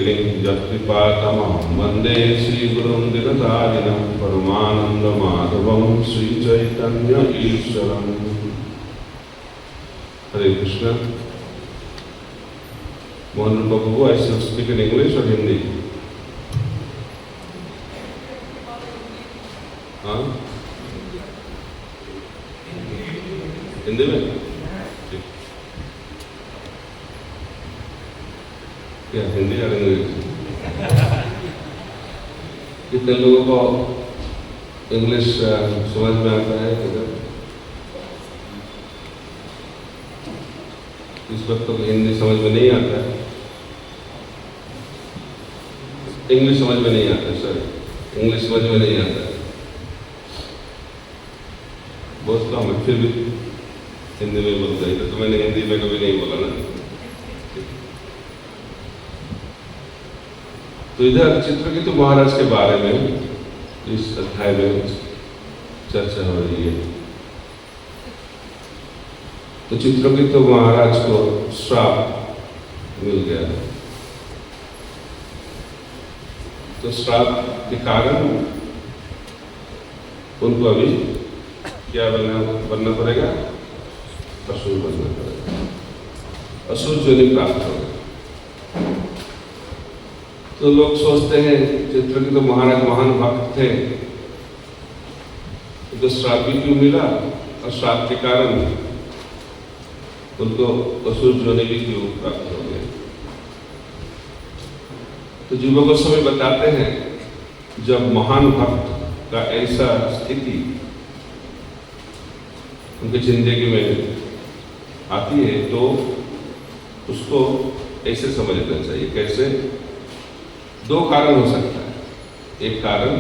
beginning, Jatvipatamaham Vande Sri Gurum Dinatarinam Paramananda Madhavam Sri Chaitanya Ishwaram. Hare Krishna. Mohan Babu, I shall speak in English or Hindi? हाँ? हिंदी में? क्या हिंदी या English? कितने लोगों को English समझ में आता है? इस वक्त तो हिंदी समझ में नहीं आता है, इंग्लिश समझ में नहीं आता है, सॉरी इंग्लिश समझ में नहीं आता है, बहुत कम है, फिर भी हिंदी में बोलता है, तो मैंने हिंदी में कभी नहीं बोला ना। तो इधर चित्रकेतु महाराज के बारे में इस अध्याय में चर्चा हो रही है। तो चित्रकेतु महाराज को श्राप मिल गया, तो श्राप के कारण उनको अभी क्या बनना पड़ेगा? असुर बनना पड़ेगा, असुर योनि प्राप्त होगा। तो लोग सोचते हैं चित्रकेतु महाराज महान भक्त थे, तो श्राप भी क्यों मिला और श्राप के कारण उनको असुर योनि भी क्यों प्राप्त हो गए? तो जीव गोस्वामी बताते हैं जब महान भक्त का ऐसा स्थिति उनकी जिंदगी में आती है तो उसको ऐसे समझना चाहिए। कैसे? दो कारण हो सकता है। एक कारण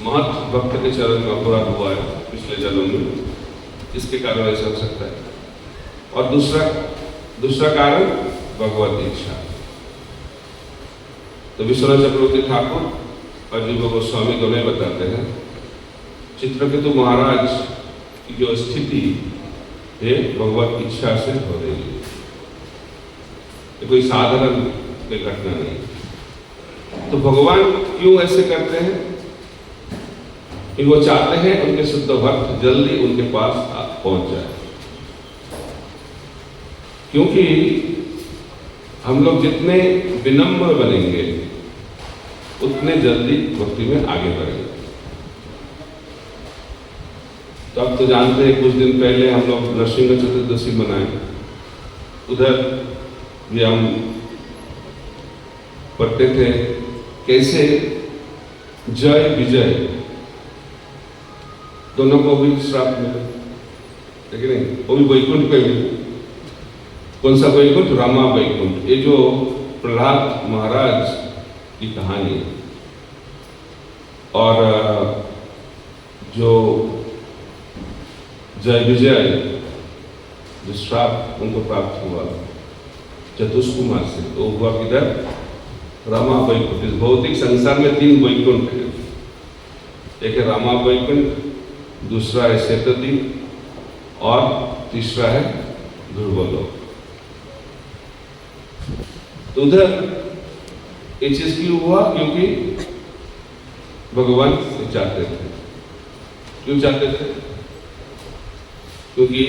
महत भक्त के चरण में अपराध हुआ है पिछले जन्म में, इसके कारण ऐसा हो सकता है, और दूसरा कारण भगवत इच्छा। तो विश्वनाथ चक्रवर्ती ठाकुर और जीव गोस्वामी दोनों बताते हैं चित्रकेतु महाराज की जो स्थिति है भगवत इच्छा से हो रही है, ये कोई साधारण घटना नहीं। तो भगवान क्यों ऐसे करते हैं? कि वो चाहते हैं उनके शुद्ध भक्त जल्दी उनके पास पहुंच जाए, क्योंकि हम लोग जितने विनम्र बनेंगे उतने जल्दी भक्ति में आगे बढ़ेंगे। तो अब तो जानते हैं कुछ दिन पहले हम लोग नरसिंह चतुर्दशी मनाए, उधर भी हम पढ़ते थे कैसे जय विजय दोनों को भी श्राप मिले, लेकिन नहीं, वो भी वैकुंठ पे मिले। कौन सा वैकुंठ? रमा वैकुंठ। ये जो प्रहलाद महाराज की कहानी है, और जो जय विजय जो श्राप उनको प्राप्त हुआ चतुष्कुमार से, तो हुआ किधर? रमा वैकुंठ। इस भौतिक संसार में तीन वैकुंठ है, एक है रमा वैकुंठ, दूसरा है शतद्वीप और तीसरा है ध्रुवलोक। तो उधर ये चीज क्यों हुआ? क्योंकि भगवान चाहते थे। क्यों चाहते थे? क्योंकि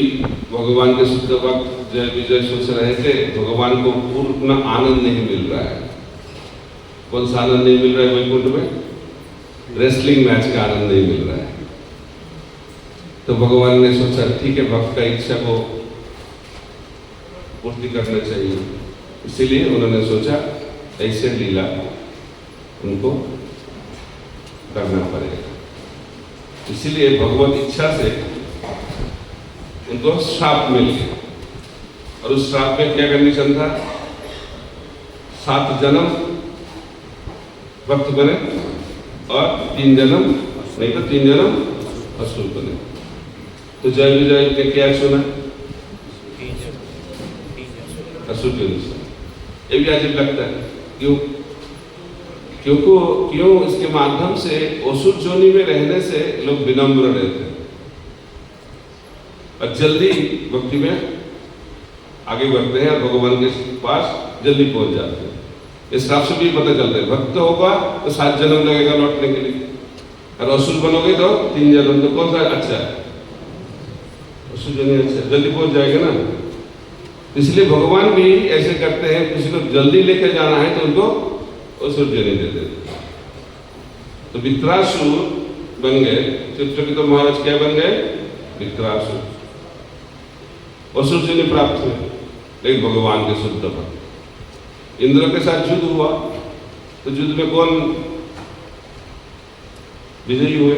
भगवान के शुद्ध भक्त जय विजय सोच रहे थे भगवान को पूर्ण आनंद नहीं मिल रहा है। कौन सा आनंद नहीं मिल रहा है वैकुंठ में? रेसलिंग मैच का आनंद नहीं मिल रहा है। तो भगवान ने सोचा ठीक है, भक्त का इच्छा को पूर्ति करना चाहिए, इसीलिए उन्होंने सोचा ऐसे लीला उनको करना पड़ेगा। इसीलिए भगवत इच्छा से उनको श्राप मिल गया, और उस श्राप में क्या कंडीशन था? 7 जन्म भक्त बने और 3 जन्म नहीं तो 3 जन्म असुर बने। तो जय विजय ने क्या सुना? असुर योनि सुना। ये भी अजीब लगता है, क्यों इसके माध्यम से असुर योनि में रहने से लोग विनम्र रहते हैं और जल्दी भक्ति में आगे बढ़ते हैं और भगवान के पास जल्दी पहुंच जाते हैं। इस श्राप से भी पता चलता है भक्त होगा तो 7 जन्म लगेगा लौटने के लिए, और असुर बनोगे तो 3 जन्म। तो कौन सा अच्छा है? असुर जन्म अच्छा, जल्दी पहुंच जाएगा ना। इसलिए भगवान भी ऐसे करते हैं, किसी को जल्दी लेकर जाना है तो उनको असुर जन्म दे देते। तो वित्रासुर बन गए चित्रकेतु महाराज। क्या बन गए? वित्रासुर। असुर जन्म प्राप्त हुए, लेकिन भगवान के शुद्ध भक्त। इंद्र के साथ युद्ध हुआ तो युद्ध में कौन विजयी हुए?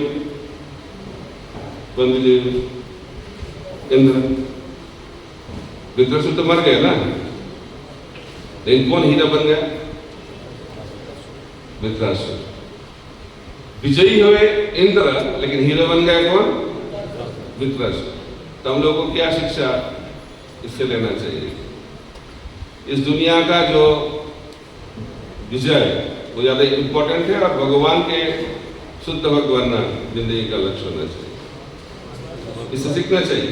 कौन विजयी हुए? इंद्र। वित्रासुर तो मर गए ना, लेकिन कौन हीरा बन गया? वित्रासुर। विजयी हुए इंद्र, लेकिन हीरो बन गया कौन? वित्रासुर। तो हम लोगों को क्या शिक्षा इससे लेना चाहिए? इस दुनिया का जो विजय वो ज्यादा इंपॉर्टेंट है, और भगवान के शुद्ध भक्त बनना जिंदगी का लक्ष्य होना चाहिए। इससे सीखना चाहिए।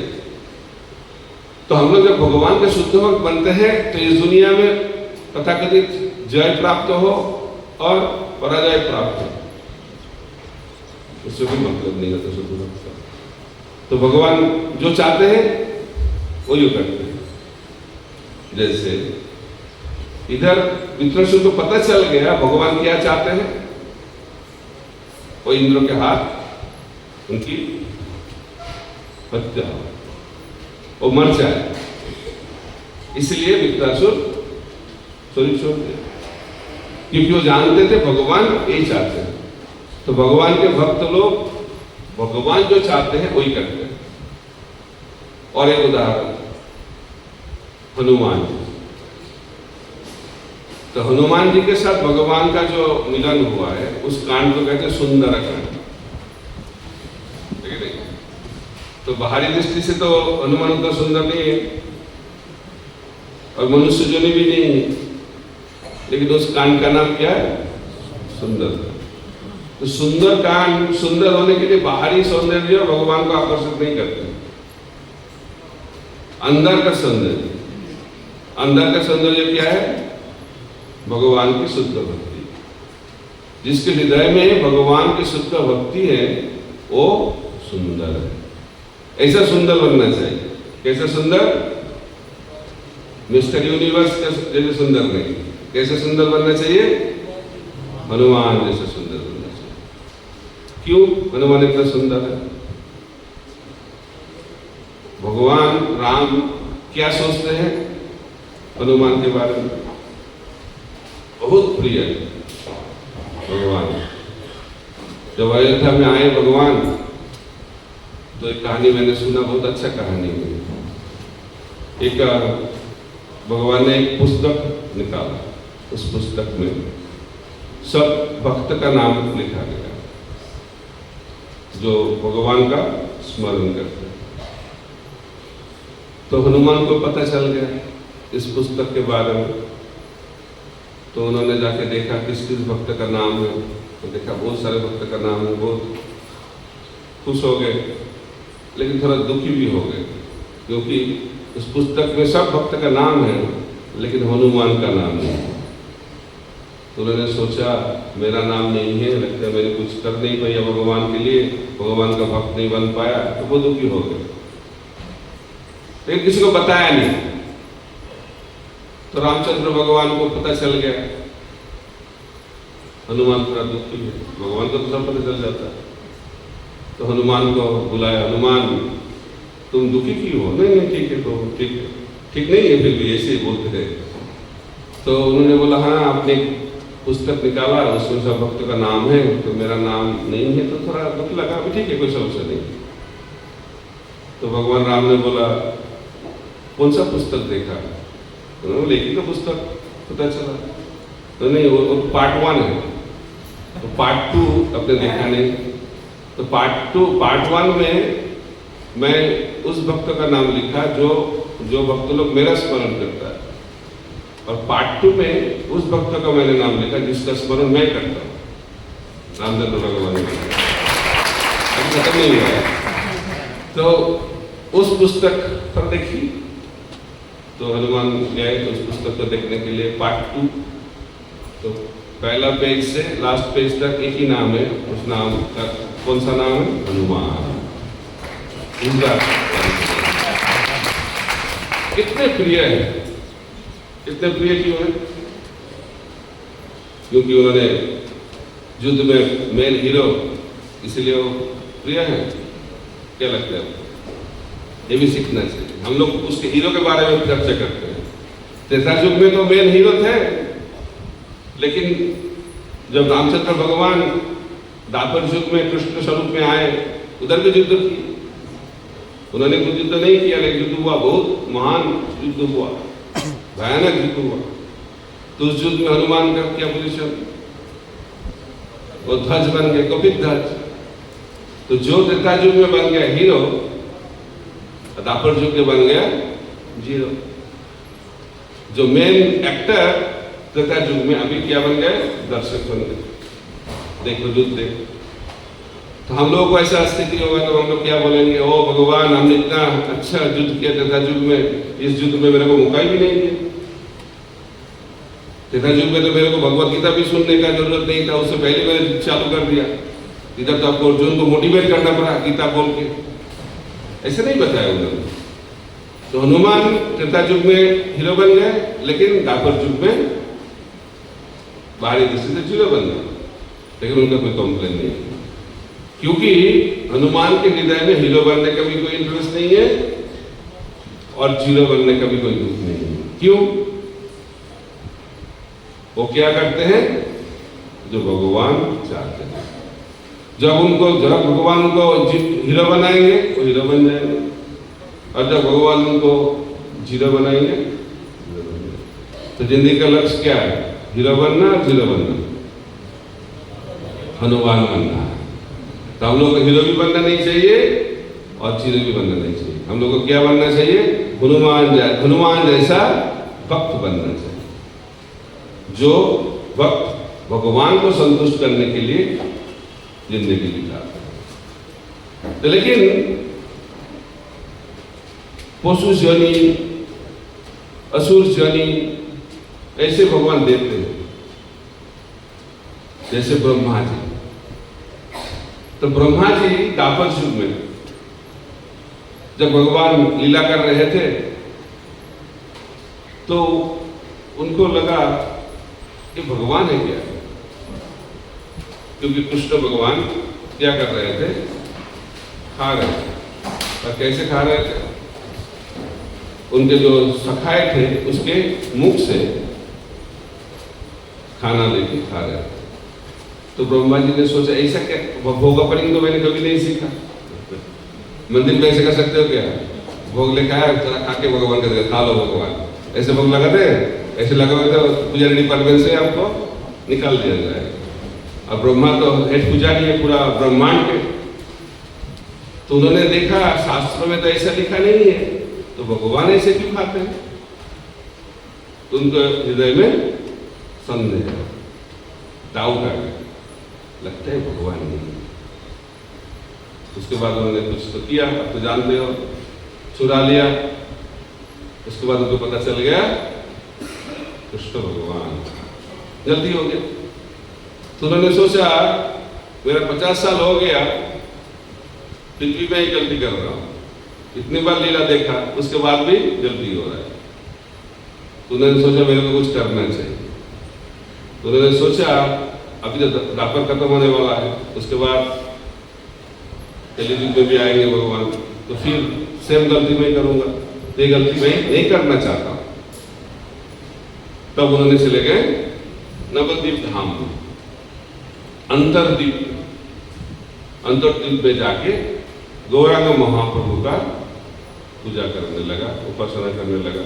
तो हम लोग जब भगवान के शुद्ध भक्त बनते हैं तो इस दुनिया में तथाकथित जय प्राप्त हो और पराजय प्राप्त हो, उससे कोई मतलब नहीं होता शुद्ध भक्त का। तो भगवान जो चाहते हैं वो यूं करते हैं। जैसे इधर वित्रासुर को पता चल गया भगवान क्या चाहते हैं, वो इंद्र के हाथ उनकी हत्या, वो मर जाए, इसलिए वित्रासुर शरीर छोड़ दिया, क्योंकि वो जानते थे भगवान यही चाहते हैं। तो भगवान के भक्त लोग भगवान जो चाहते हैं वही करते हैं। और एक उदाहरण हनुमान जी। तो हनुमान जी के साथ भगवान का जो मिलन हुआ है उस कांड को कहते हैं सुंदर कांड। ठीक है? तो बाहरी दृष्टि से तो हनुमान उतना सुंदर नहीं है और मनुष्य जोनि भी नहीं है, लेकिन उस कांड का नाम क्या है? सुंदर। तो सुंदर कांड सुंदर होने के लिए बाहरी सौंदर्य भगवान को आकर्षित नहीं करते, अंदर का सौंदर्य। अंदर का सौंदर्य क्या है? भगवान की शुद्ध भक्ति। जिसके हृदय में भगवान की शुद्ध भक्ति है वो सुंदर है। ऐसा सुंदर बनना चाहिए। कैसा सुंदर? मिस्टर यूनिवर्स जैसे सुंदर नहीं। कैसे सुंदर बनना चाहिए? हनुमान जैसे सुंदर बनना चाहिए। क्यों हनुमान इतना सुंदर है? भगवान राम क्या सोचते हैं हनुमान के बारे में? बहुत प्रिय भगवान। जब अयोध्या में आए भगवान तो एक कहानी मैंने सुना, बहुत अच्छा कहानी है। एक भगवान ने एक पुस्तक निकाला, उस पुस्तक में सब भक्त का नाम लिखा गया जो भगवान का स्मरण करते हैं। तो हनुमान को पता चल गया इस पुस्तक के बारे में। तो उन्होंने जाके देखा किस किस भक्त का नाम है, तो देखा बहुत सारे भक्त का नाम है। बहुत खुश हो गए, लेकिन थोड़ा दुखी भी हो गए, क्योंकि उस पुस्तक में सब भक्त का नाम है लेकिन हनुमान का नाम नहीं है। तो उन्होंने सोचा मेरा नाम नहीं है, लगता है मैंने कुछ कर नहीं पाया भगवान के लिए, भगवान का भक्त नहीं बन पाया। तो वो दुखी हो गए, लेकिन किसी को बताया नहीं। तो रामचंद्र भगवान को पता चल गया, हनुमान थोड़ा दुखी है, भगवान को तो सब पता चल जाता है। तो हनुमान को बुलाया, हनुमान तुम दुखी क्यों हो? नहीं नहीं ठीक है, तो ठीक नहीं है, फिर भी ऐसे ही बोलते थे। तो उन्होंने बोला हाँ आपने पुस्तक निकाला, उसमें सब भक्त का नाम है, तो मेरा नाम नहीं है, तो थोड़ा दुख लगा। अभी ठीक है, कोई समस्या नहीं। तो भगवान राम ने बोला कौन सा पुस्तक देखा? उन्होंने लिखी तो पुस्तक पता चला। तो नहीं वो पार्ट 1 है, तो पार्ट 2 अपने देखा नहीं। तो पार्ट 1 में मैं उस भक्त का नाम लिखा जो भक्त लोग मेरा स्मरण करता है, और पार्ट 2 में उस भक्त का मैंने नाम लिखा जिसका स्मरण मैं करता हूँ। रामचंद्र भगवान अभी खत्म नहीं हुआ है। तो उस पुस्तक पर देखी, तो हनुमान गए तो उस पुस्तक को देखने के लिए पार्ट 2 तो पहला पेज से लास्ट पेज तक एक ही नाम है, उस नाम का कौन सा नाम है? हनुमान। कितने प्रिय है, कितने प्रिय क्यों है? क्योंकि उन्होंने युद्ध में मेन हीरो, इसलिए वो प्रिय है। क्या लगता है? ये भी सीखना चाहिए। हम लोग उसके हीरो के बारे में चर्चा करते हैं। त्रेता युग में तो मेन हीरो थे, लेकिन जब रामचंद्र भगवान द्वापर युग में कृष्ण स्वरूप में आए, उधर भी युद्ध की। उन्होंने कुछ युद्ध नहीं किया, लेकिन युद्ध हुआ, बहुत महान युद्ध हुआ, भयानक युद्ध हुआ। तो उस युद्ध में हनुमान का क्या पोजीशन? वो ध्वज बन गए, कपित ध्वज। तो जो त्रेता युग में बन गया हीरो, द्वापर युग में बन गया जीरो। जो मेन एक्टर त्रेता युग में अभी क्या बन गए? दर्शक बन गए। देखो युद्ध देखो। तो हम लोगों को ऐसा स्थिति होगा तो हम लोग क्या बोलेंगे? ओ भगवान, हमने इतना अच्छा युद्ध किया त्रेता युग में, इस युद्ध में मेरे को मौका भी नहीं दिया। त्रेता युग में तो मेरे को भगवत गीता भी सुनने का जरूरत नहीं था, उससे पहले मैंने चालू कर दिया। इधर तो आपको अर्जुन को मोटिवेट करना पड़ा गीता बोल के, ऐसे नहीं बताया उन्होंने। तो हनुमान त्रेता युग में हीरो बन गए, लेकिन द्वापर युग में बाहरी दृष्टि से जीरो बन गए, लेकिन उनका कोई कंप्लेन नहीं है, क्योंकि हनुमान के हृदय में हीरो बनने का भी कोई इंटरेस्ट नहीं है और जीरो बनने का भी कोई दुख नहीं है। क्यों? वो क्या करते हैं? जो भगवान चाहते हैं। जब भगवान उनको हीरो बनाएंगे, वो हीरो बन जाएंगे, और जब भगवान उनको जीरो बनाएंगे, जीरो बन जाएंगे। तो जिंदगी का लक्ष्य क्या है? हीरो बनना, जीरो बनना, हनुमान बनना है। तो हम लोग को हीरो भी बनना नहीं चाहिए और जीरो भी बनना नहीं चाहिए। हम लोग को क्या बनना चाहिए? हनुमान जैसा भक्त बनना चाहिए, जो भक्त भगवान को संतुष्ट करने के लिए जिंदगी बिताते हैं। तो लेकिन पशु जनी, असुर जनी ऐसे भगवान देते हैं, जैसे ब्रह्मा जी। तो ब्रह्मा जी द्वापर युग में जब भगवान लीला कर रहे थे, तो उनको लगा कि भगवान है क्या? क्योंकि कृष्ण भगवान क्या कर रहे थे? खा रहे थे। और कैसे खा रहे थे? उनके जो सखाए थे उसके मुख से खाना लेके खा रहे थे। तो ब्रह्मा जी ने सोचा, ऐसा क्या भोग अपनी तो मैंने कभी नहीं सीखा, मंदिर में ऐसे कर सकते हो क्या? भोग लेके आया, थोड़ा खा के भगवान का खा लो भगवान, ऐसे भोग लगाते हैं? ऐसे लगा हुए तो पुजारी डिपार्टमेंट से आपको निकाल दिया जाएगा। और ब्रह्मा तो हेड पुजारी है पूरा ब्रह्मांड के। तो उन्होंने देखा शास्त्रों में तो ऐसा लिखा नहीं है, तो भगवान ऐसे क्यों खाते हैं? तो उनको हृदय में संदेह, डाउट आ गया, लगता है भगवान नहीं। उसके बाद उन्होंने कुछ तो किया, अब तो जानते हो, चुरा लिया। उसके बाद उनको पता चल गया कृष्ण भगवान, जल्दी हो गया। तो उन्होंने सोचा मेरा 50 साल हो गया, फिर भी मैं ही गलती कर रहा हूँ, इतनी बार लीला देखा, उसके बाद भी गलती हो रहा है। तो उन्होंने सोचा मेरे को कुछ करना चाहिए। तो उन्होंने सोचा अभी तो द्वापर खत्म होने वाला है, उसके बाद कलियुग में भी आएंगे भगवान, तो फिर सेम गलती मैं करूंगा, तो ये गलती मैं नहीं करना चाहता। तब उन्होंने चले गए नवद्वीप धाम में, अंतरद्वीप में जाके गौरांग महाप्रभु का पूजा करने लगा, उपासना करने लगा।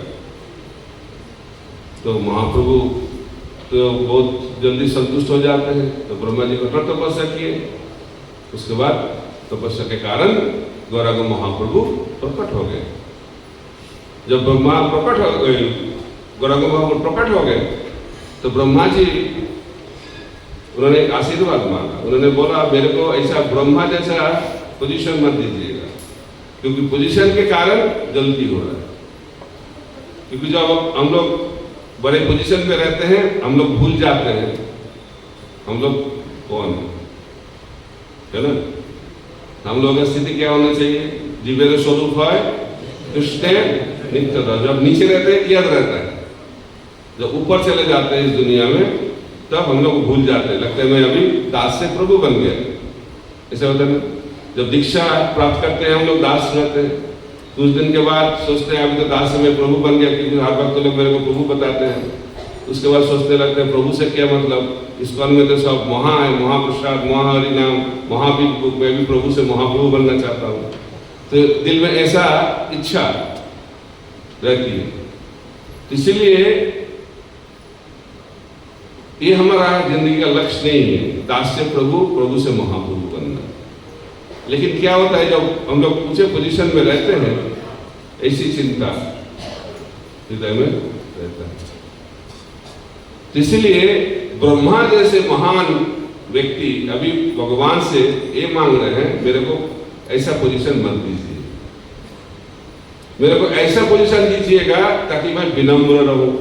तो महाप्रभु तो बहुत जल्दी संतुष्ट हो जाते हैं। तो ब्रह्मा जी कठोर तपस्या किए, उसके बाद तपस्या के कारण गौरांग महाप्रभु प्रकट हो गए। जब ब्रह्मा प्रकट हो गए, गौरांग महाप्रभु प्रकट हो गए, तो ब्रह्मा जी उन्होंने एक आशीर्वाद मांगा। उन्होंने बोला मेरे को ऐसा ब्रह्मा जैसा पोजीशन मत दीजिएगा, क्योंकि पोजीशन के कारण गलती हो रहा है। क्योंकि जब हम लोग बड़े पोजीशन पे रहते हैं, हम लोग भूल जाते हैं हम लोग कौन है ना। हम लोगों की स्थिति क्या होना चाहिए? जीवेर स्वरूप है कृष्ण नित्य। जब नीचे रहते हैं याद रहता है, जब ऊपर चले जाते हैं इस दुनिया में तब हम लोग भूल जाते हैं, लगता है मैं अभी दास से प्रभु बन गया। ऐसा होता है ना, जब दीक्षा प्राप्त करते हैं हम लोग दास रहते हैं, कुछ दिन के बाद सोचते हैं अभी तो दास से मैं प्रभु बन गया, क्योंकि हर वक्त तो लोग मेरे को प्रभु बताते हैं। उसके बाद सोचने लगते हैं प्रभु से क्या मतलब, इस्कॉन में तो सब महा है, महाप्रसाद, महाहरि नाम, महावीर, मैं भी प्रभु से महाप्रभु बनना चाहता हूँ। तो दिल में ऐसा इच्छा रहती है। इसलिए ये हमारा जिंदगी का लक्ष्य नहीं है, दास से प्रभु, प्रभु से महाप्रभु बनना। लेकिन क्या होता है जब हम लोग ऊंचे पोजीशन में रहते हैं, ऐसी चिंता हृदय में रहता है। इसलिए ब्रह्मा जैसे महान व्यक्ति अभी भगवान से ये मांग रहे हैं, मेरे को ऐसा पोजीशन मत दीजिए, मेरे को ऐसा पोजीशन दीजिएगा ताकि मैं विनम्र रहूं।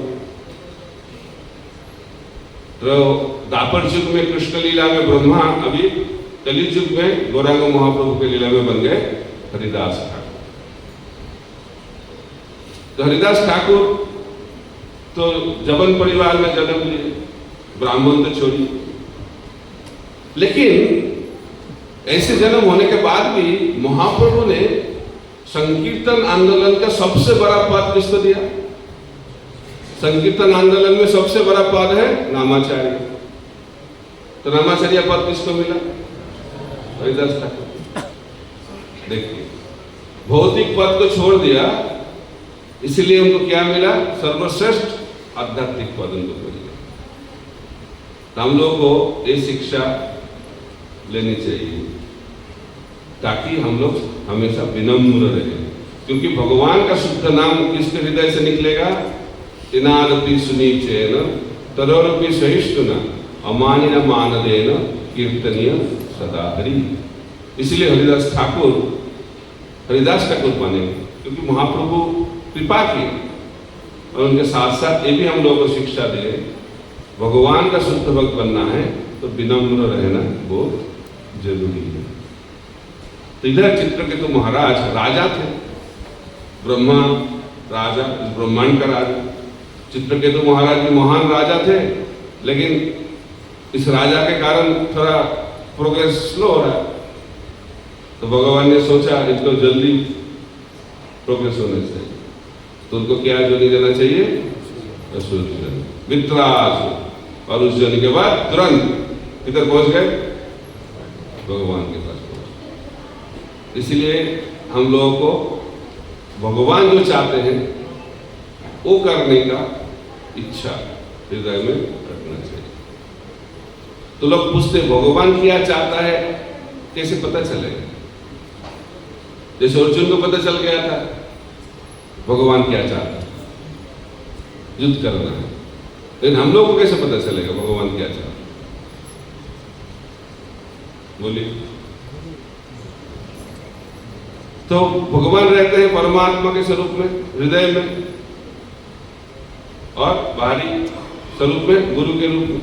तो द्वापर युग में कृष्ण लीला में ब्रह्मा, अभी कली युग में गौरांग महाप्रभु के लीला में बन गए हरिदास ठाकुर। तो हरिदास ठाकुर तो जबन परिवार में जन्म लिए, ब्राह्मण तो छोड़ी, लेकिन ऐसे जन्म होने के बाद भी महाप्रभु ने संकीर्तन आंदोलन का सबसे बड़ा पद किसको दिया? संकीर्तन आंदोलन में सबसे बड़ा पद है नामाचार्य। तो नामाचार्य पद किसको मिला? हरिदास ठाकुर। देखिए, भौतिक पद को छोड़ दिया, इसलिए उनको क्या मिला? सर्वश्रेष्ठ आध्यात्मिक पद उनको मिल गया। तो हम लोगों को ये शिक्षा लेनी चाहिए ताकि हम लोग हमेशा विनम्र रहे, क्योंकि भगवान का शुद्ध नाम किसके हृदय से निकलेगा? इनादपि सुनीचेन तरोरपि सहिष्णुना अमानिन मानदेन कीर्तनीय सदा हरि। इसलिए हरिदास ठाकुर बने, क्योंकि महाप्रभु कृपा की, और उनके साथ साथ ये भी हम लोगों को शिक्षा दे, भगवान का शुद्ध भक्त बनना है तो विनम्र रहना बहुत जरूरी है। तो इधर चित्रकेतु महाराज राजा थे, ब्रह्मा राजा, ब्रह्मांड का राजा। चित्रकेतु महाराज भी महान राजा थे, लेकिन इस राजा के कारण थोड़ा प्रोग्रेस स्लो हो रहा है। तो भगवान ने सोचा इसको जल्दी प्रोग्रेस होना चाहिए, तो उनको क्या जोनी देना चाहिए? असुर जोनी, वित्रासुर। और उस जोनी के बाद तुरंत किधर पहुंच गए? भगवान के पास पहुंच। इसलिए हम लोगों को भगवान जो चाहते हैं वो करने का इच्छा हृदय में रखना चाहिए। तो लोग पूछते भगवान क्या चाहता है, कैसे पता चलेगा? जैसे अर्जुन को पता चल गया था भगवान क्या चाहता है, युद्ध करना है, लेकिन हम लोग को कैसे पता चलेगा भगवान क्या चाहता है? बोलिए। तो भगवान रहते हैं परमात्मा के स्वरूप में हृदय में, और बाहरी स्वरूप में गुरु के रूप में,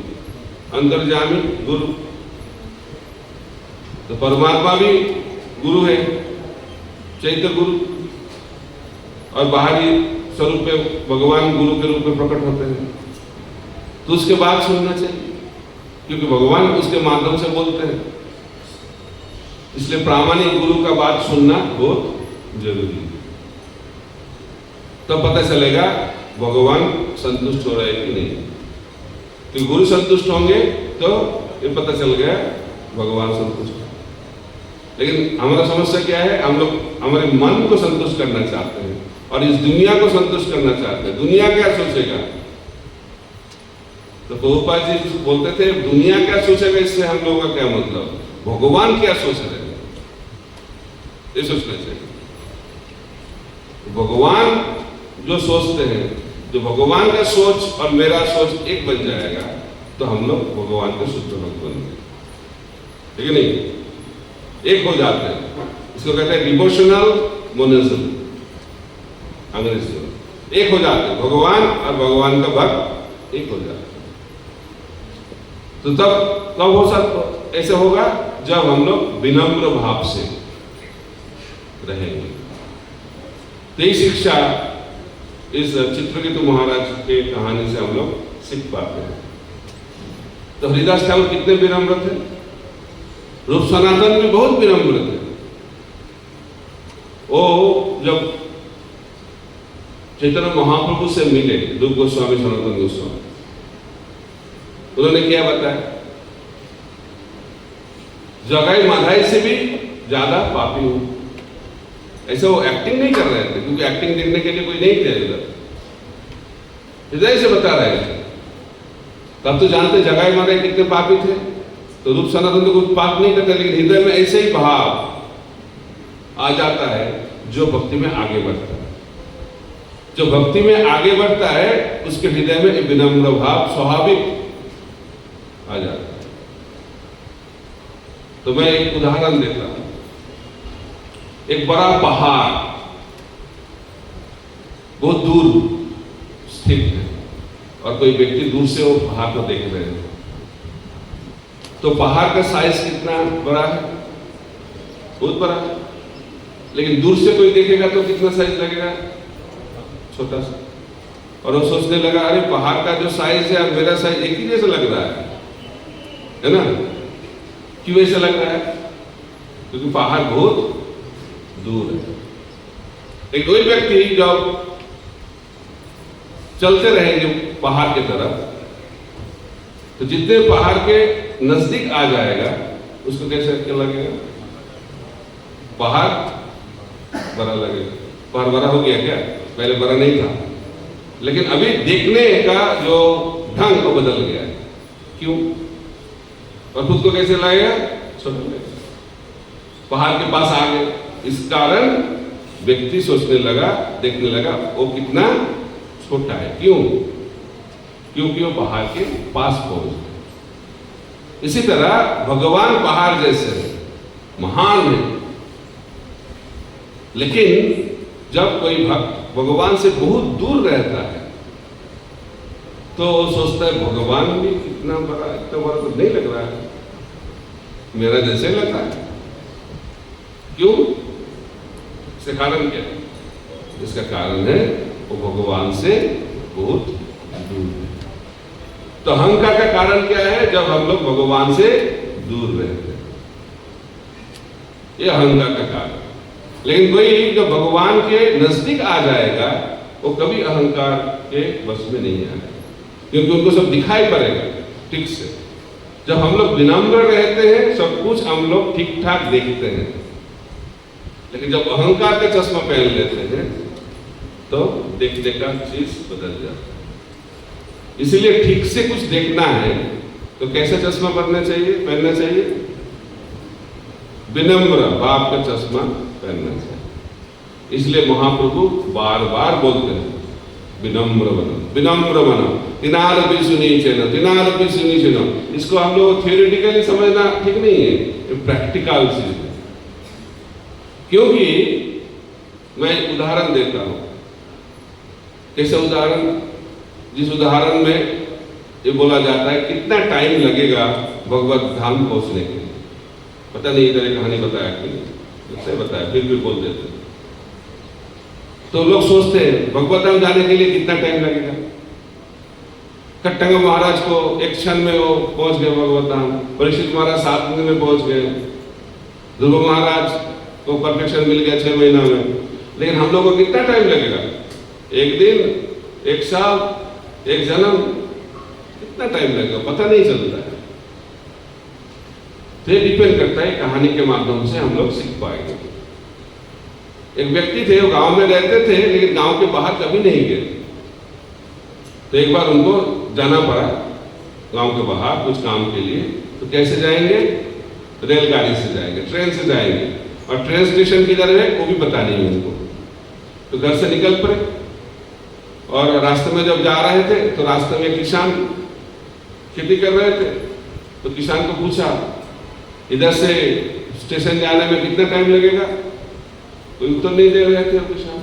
अंतर्यामी गुरु। तो परमात्मा भी गुरु है, चैत्य गुरु, और बाहरी स्वरूप में भगवान गुरु के रूप में प्रकट होते हैं। तो उसके बात सुनना चाहिए, क्योंकि भगवान उसके माध्यम से बोलते हैं। इसलिए प्रामाणिक गुरु का बात सुनना बहुत जरूरी है, तब पता चलेगा भगवान संतुष्ट हो रहे हैं कि नहीं। तो गुरु संतुष्ट होंगे तो ये पता चल गया भगवान संतुष्ट है। लेकिन हमारा समस्या क्या है? हम लोग हमारे मन को संतुष्ट करना चाहते हैं और इस दुनिया को संतुष्ट करना चाहते हैं। दुनिया क्या सोचेगा? तो प्रभुपाद जी बोलते थे दुनिया क्या सोचेगा, इससे हम लोगों का क्या मतलब, भगवान क्या सोच रहे हैं ये सोचना चाहिए। भगवान जो सोचते हैं, जो भगवान का सोच और मेरा सोच एक बन जाएगा तो हम लोग भगवान के शुद्ध भक्त बन गए, ठीक है नहीं? एक हो जाते हैं। इसको कहते हैं डिवोशनल मोनिज्म अंग्रेजी में। एक हो जाते हैं, भगवान और भगवान का भक्त एक हो जाते हैं। तो तब कब हो सकता ऐसे होगा जब हम लोग विनम्र भाव से रहेंगे। तो ये शिक्षा इस चित्रकेतु महाराज के कहानी से हम लोग सीख पाते हैं। तो हरिदास ठाकुर कितने विनम्र थे, रूप सनातन भी बहुत विनम्र थे। वो जब चैतन्य महाप्रभु से मिले, रूप गोस्वामी सनातन गोस्वामी, उन्होंने क्या बताया, जगाई माधाई से भी ज्यादा पापी हूं। ऐसा वो एक्टिंग नहीं कर रहे थे, क्योंकि एक्टिंग देखने के लिए कोई नहीं थे इधर, हृदय से बता रहे थे। तब तो जानते जगाई माधाई कितने पापी थे, तो रूप सनातन तो कुछ पाप नहीं करते, लेकिन हृदय में ऐसे ही भाव आ जाता है जो भक्ति में आगे बढ़ता है। जो भक्ति में आगे बढ़ता है उसके हृदय में विनम्र भाव स्वाभाविक आ जाता है। तो मैं एक उदाहरण देता हूं। एक बड़ा पहाड़ बहुत दूर स्थित है और कोई व्यक्ति दूर से वो पहाड़ को देख रहे हैं। तो पहाड़ का साइज कितना बड़ा है, बहुत बड़ा है, लेकिन दूर से कोई देखेगा तो कितना साइज लगेगा, छोटा सा। और वो सोचने लगा, अरे पहाड़ का जो साइज है और मेरा साइज एक ही जैसा लग रहा है ना। क्यों ऐसा लग रहा है? क्योंकि पहाड़ बहुत दूर है। एक कोई व्यक्ति जब चलते रहेंगे पहाड़ की तरफ, तो जितने पहाड़ के नजदीक आ जाएगा उसको कैसे क्या लगेगा, पहाड़ बड़ा लगेगा। पहाड़ बड़ा हो गया क्या? पहले बड़ा नहीं था, लेकिन अभी देखने का जो ढंग वो बदल गया है। क्यों? और खुद को कैसे लगेगा, छोटा लगेगा। पहाड़ के पास आ गए, इस कारण व्यक्ति सोचने लगा, देखने लगा वो कितना छोटा है। क्यों? क्योंकि वो पहाड़ के पास पहुंच गए। इसी तरह भगवान पहाड़ जैसे महान है, लेकिन जब कोई भक्त भगवान से बहुत दूर रहता है तो वो सोचता है भगवान भी कितना बड़ा, इतना बड़ा तो नहीं लग रहा है, मेरा जैसे लग रहा है। क्यों? इसका कारण क्या है? इसका कारण है वो भगवान से बहुत दूर है। तो अहंकार का कारण क्या है? जब हम लोग भगवान से दूर रहते हैं, ये अहंकार का कारण। लेकिन कोई जब भगवान के नजदीक आ जाएगा वो कभी अहंकार के वश में नहीं आएगा, क्योंकि उनको सब दिखाई पड़ेगा ठीक से। जब हम लोग विनम्र रहते हैं सब कुछ हम लोग ठीक ठाक देखते हैं, लेकिन जब अहंकार का चश्मा पहन लेते हैं तो देखने का चीज बदल जाता है। इसलिए ठीक से कुछ देखना है तो कैसे चश्मा पहनना चाहिए? विनम्र भाव का चश्मा पहनना चाहिए। इसलिए महाप्रभु बार बार बोलते हैं विनम्र बनो, विनम्र बनो, तिनार भी सुनी चेनो, तिनार भी सुनी चेनो। इसको हम लोग थियोरेटिकली समझना ठीक नहीं है, ये प्रैक्टिकल चीज है। क्योंकि मैं उदाहरण देता हूं। कैसे उदाहरण? जिस उदाहरण में ये बोला जाता है कितना टाइम लगेगा भगवत धाम पहुंचने के लिए। पता नहीं इधर कहानी बताया कि नहीं बताया, फिर भी बोल देते। तो लोग सोचते हैं भगवत धाम जाने के लिए कितना टाइम लगेगा। खट्टंग महाराज को एक क्षण में वो पहुंच गए भगवत धाम, परीक्षित महाराज 7 दिन में पहुंच गए, ध्रुव महाराज को परफेक्शन मिल गया 6 महीना में। लेकिन हम लोगों को कितना टाइम लगेगा? 1 दिन, 1 साल, 1 जन्म, कितना टाइम लगेगा पता नहीं चलता है। तो ये डिपेंड करता है, कहानी के माध्यम से हम लोग सीख पाएंगे। एक व्यक्ति थे, वो गांव में रहते थे, लेकिन गांव के बाहर कभी नहीं गए। तो एक बार उनको जाना पड़ा गांव के बाहर कुछ काम के लिए। तो कैसे जाएंगे? रेलगाड़ी से जाएंगे, ट्रेन से जाएंगे, और ट्रेन स्टेशन किधर है वो भी पता नहीं उनको। तो घर से निकल पड़े और रास्ते में जब जा रहे थे तो रास्ते में किसान खेती कर रहे थे। तो किसान को पूछा इधर से स्टेशन जाने में कितना टाइम लगेगा? कोई उत्तर नहीं दे रहे थे किसान।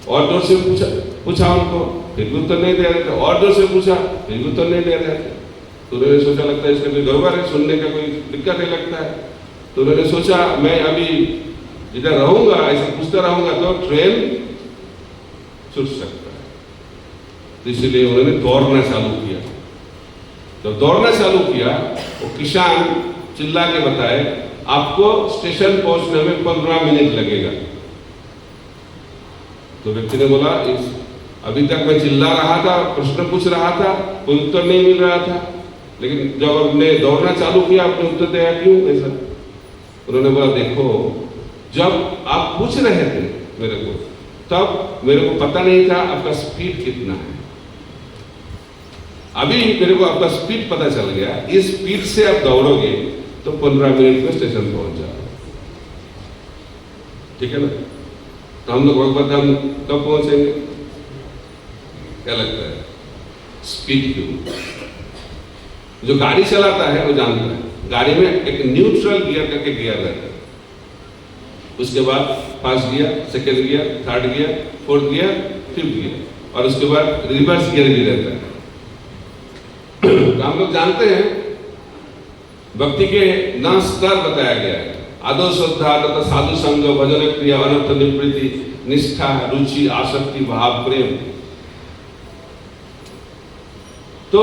और जोर से पूछा पूछा उनको, फिर भी उत्तर नहीं दे रहे थे, और जोर से पूछा, फिर भी उत्तर नहीं दे रहे थे। तो उन्होंने सोचा लगता है इसका कोई गड़बड़ है, सुनने का कोई दिक्कत नहीं लगता है। तो उन्होंने सोचा मैं अभी इधर रहूंगा, ऐसे पूछता रहूंगा तो ट्रेन छूट सकता है, तो इसलिए उन्होंने दौड़ना चालू किया। जब दौड़ना चालू किया वो किसान चिल्ला के बताए आपको स्टेशन पहुंचने में 15 मिनट लगेगा। तो व्यक्ति ने बोला अभी तक मैं चिल्ला रहा था, प्रश्न पूछ रहा था, कोई उत्तर नहीं मिल रहा था, लेकिन जब आपने दौड़ना चालू किया आपने उत्तर दिया, क्यों ऐसा? उन्होंने बोला देखो, जब आप पूछ रहे थे मेरे को तब मेरे को पता नहीं था आपका स्पीड कितना है, अभी मेरे को आपका स्पीड पता चल गया, इस स्पीड से आप दौड़ोगे तो 15 मिनट में स्टेशन पहुंच जाओगे, ठीक है ना? तो हम लोग भगवत धाम कब पहुंचेंगे? क्या लगता है? स्पीड क्यों? जो गाड़ी चलाता है वो जानता है, गाड़ी में एक न्यूट्रल गियर करके गियर रहता है, उसके बाद first gear, second gear, third gear, fourth gear, fifth gear, और उसके बाद रिवर्स गियर भी रहता है। तो हम लोग जानते हैं भक्ति के 9 स्तर बताया गया है, आदो श्रद्धा तथा साधु संग, भजन क्रिया, अनर्थ निवृत्ति, निष्ठा, रुचि, आसक्ति, भाव, प्रेम। तो